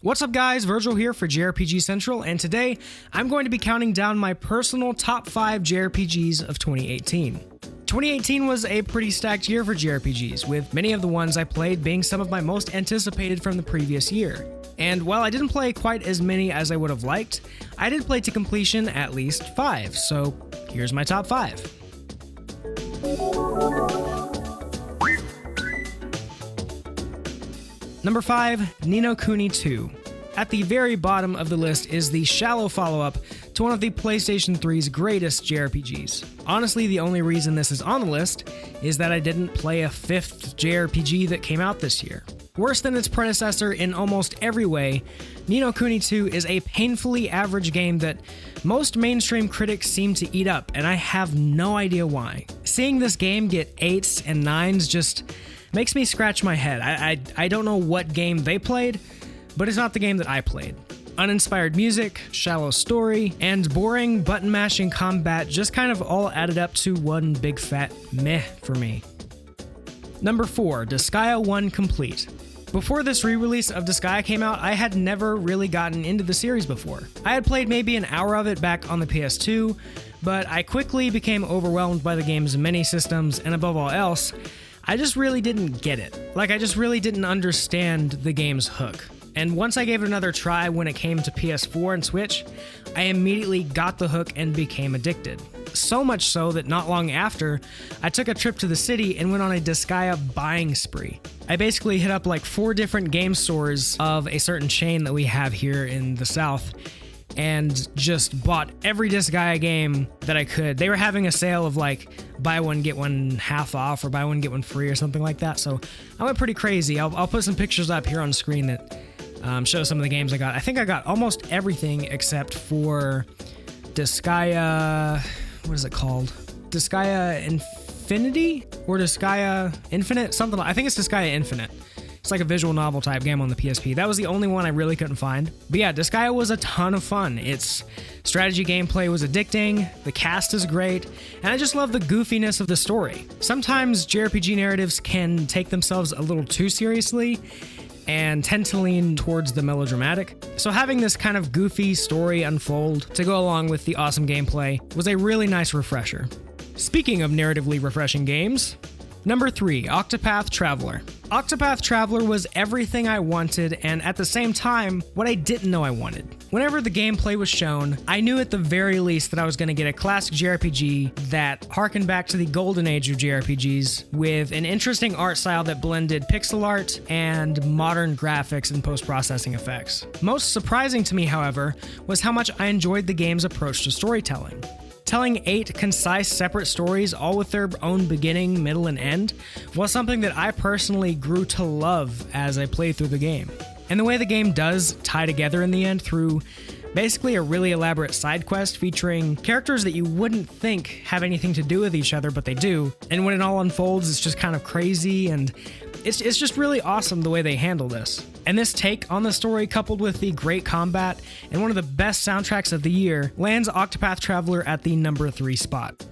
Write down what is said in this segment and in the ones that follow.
What's up guys, Virgil here for JRPG Central, and today I'm going to be counting down my personal top 5 JRPGs of 2018. 2018 was a pretty stacked year for JRPGs, with many of the ones I played being some of my most anticipated from the previous year. And while I didn't play quite as many as I would have liked, I did play to completion at least 5, so here's my top 5. Number 5, Ni no Kuni II. At the very bottom of the list is the shallow follow-up to one of the PlayStation 3's greatest JRPGs. Honestly, the only reason this is on the list is that I didn't play a 5th JRPG that came out this year. Worse than its predecessor in almost every way, Ni no Kuni II is a painfully average game that most mainstream critics seem to eat up, and I have no idea why. Seeing this game get 8s and 9s just makes me scratch my head. I don't know what game they played, but it's not the game that I played. Uninspired music, shallow story, and boring button-mashing combat just kind of all added up to one big fat meh for me. Number 4, Disgaea 1 Complete. Before this re-release of Disgaea came out, I had never really gotten into the series before. I had played maybe an hour of it back on the PS2, but I quickly became overwhelmed by the game's many systems, and above all else, I just really didn't get it. I just really didn't understand the game's hook. And once I gave it another try when it came to PS4 and Switch, I immediately got the hook and became addicted. So much so that not long after, I took a trip to the city and went on a Disgaea buying spree. I basically hit up 4 different game stores of a certain chain that we have here in the South, and just bought every Disgaea game that I could. They were having a sale of buy one get one half off or buy one get one free or something like that, so I went pretty crazy. I'll put some pictures up here on screen that show some of the games I got. I think I got almost everything except for Disgaea, what is it called? Disgaea Infinity or Disgaea Infinite? I think it's Disgaea Infinite. It's like a visual novel type game on the PSP. That was the only one I really couldn't find. But yeah, Disgaea was a ton of fun. Its strategy gameplay was addicting, the cast is great, and I just love the goofiness of the story. Sometimes JRPG narratives can take themselves a little too seriously and tend to lean towards the melodramatic. So having this kind of goofy story unfold to go along with the awesome gameplay was a really nice refresher. Speaking of narratively refreshing games, number 3, Octopath Traveler. Octopath Traveler was everything I wanted, and at the same time, what I didn't know I wanted. Whenever the gameplay was shown, I knew at the very least that I was going to get a classic JRPG that harkened back to the golden age of JRPGs, with an interesting art style that blended pixel art and modern graphics and post-processing effects. Most surprising to me, however, was how much I enjoyed the game's approach to storytelling. Telling 8 concise, separate stories, all with their own beginning, middle, and end, was something that I personally grew to love as I played through the game. And the way the game does tie together in the end through basically a really elaborate side quest featuring characters that you wouldn't think have anything to do with each other, but they do. And when it all unfolds, it's just kind of crazy, and it's just really awesome the way they handle this. And this take on the story, coupled with the great combat and one of the best soundtracks of the year, lands Octopath Traveler at the number 3 spot.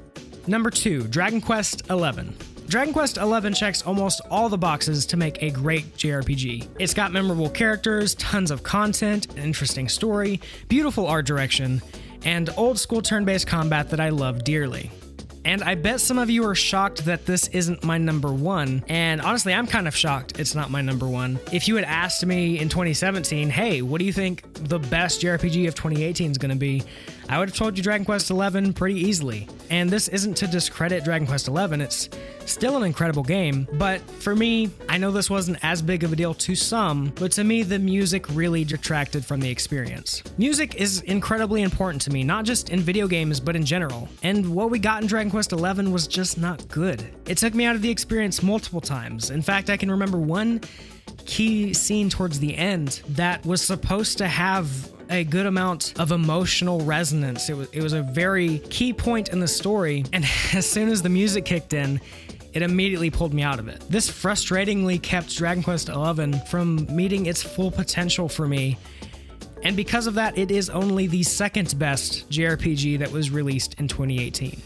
Number 2, Dragon Quest XI. Dragon Quest XI checks almost all the boxes to make a great JRPG. It's got memorable characters, tons of content, an interesting story, beautiful art direction, and old school turn-based combat that I love dearly. And I bet some of you are shocked that this isn't my number 1, and honestly, I'm kind of shocked it's not my number 1. If you had asked me in 2017, hey, what do you think the best JRPG of 2018 is going to be? I would have told you Dragon Quest XI pretty easily. And this isn't to discredit Dragon Quest XI, it's still an incredible game, but for me, I know this wasn't as big of a deal to some, but to me, the music really detracted from the experience. Music is incredibly important to me, not just in video games, but in general, and what we got in Dragon Quest XI was just not good. It took me out of the experience multiple times. In fact, I can remember one key scene towards the end that was supposed to have a good amount of emotional resonance. It was a very key point in the story, and as soon as the music kicked in, it immediately pulled me out of it. This frustratingly kept Dragon Quest XI from meeting its full potential for me, and because of that, it is only the second best JRPG that was released in 2018.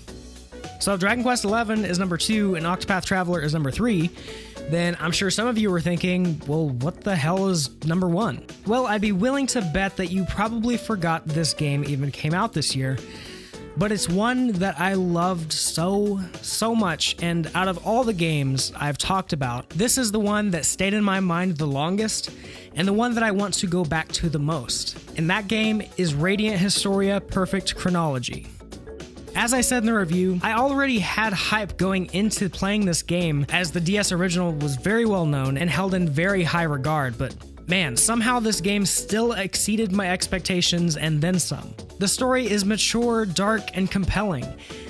So if Dragon Quest XI is number 2 and Octopath Traveler is number 3, then I'm sure some of you were thinking, well, what the hell is number 1? Well, I'd be willing to bet that you probably forgot this game even came out this year, but it's one that I loved so much, and out of all the games I've talked about, this is the one that stayed in my mind the longest, and the one that I want to go back to the most. And that game is Radiant Historia Perfect Chronology. As I said in the review, I already had hype going into playing this game, as the DS original was very well known and held in very high regard, but man, somehow this game still exceeded my expectations and then some. The story is mature, dark, and compelling.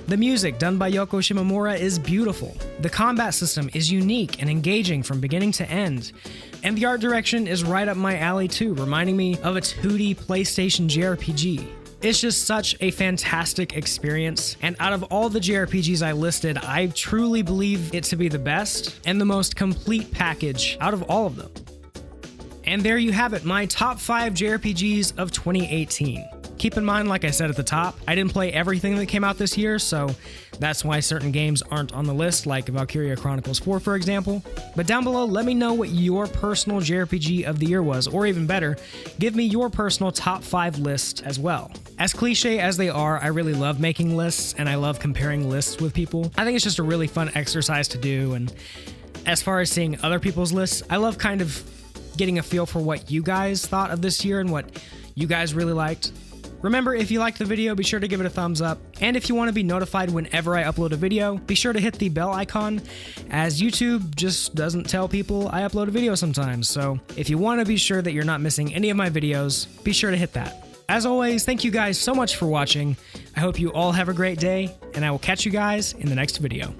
The music, done by Yoko Shimomura, is beautiful. The combat system is unique and engaging from beginning to end. And the art direction is right up my alley too, reminding me of a 2D PlayStation JRPG. It's just such a fantastic experience, and out of all the JRPGs I listed, I truly believe it to be the best and the most complete package out of all of them. And there you have it, my top 5 JRPGs of 2018. Keep in mind, like I said at the top, I didn't play everything that came out this year, so that's why certain games aren't on the list, like Valkyria Chronicles 4, for example. But down below, let me know what your personal JRPG of the year was, or even better, give me your personal top 5 list as well. As cliche as they are, I really love making lists, and I love comparing lists with people. I think it's just a really fun exercise to do, and as far as seeing other people's lists, I love kind of getting a feel for what you guys thought of this year and what you guys really liked. Remember, if you liked the video, be sure to give it a thumbs up, and if you want to be notified whenever I upload a video, be sure to hit the bell icon, as YouTube just doesn't tell people I upload a video sometimes, so if you want to be sure that you're not missing any of my videos, be sure to hit that. As always, thank you guys so much for watching. I hope you all have a great day, and I will catch you guys in the next video.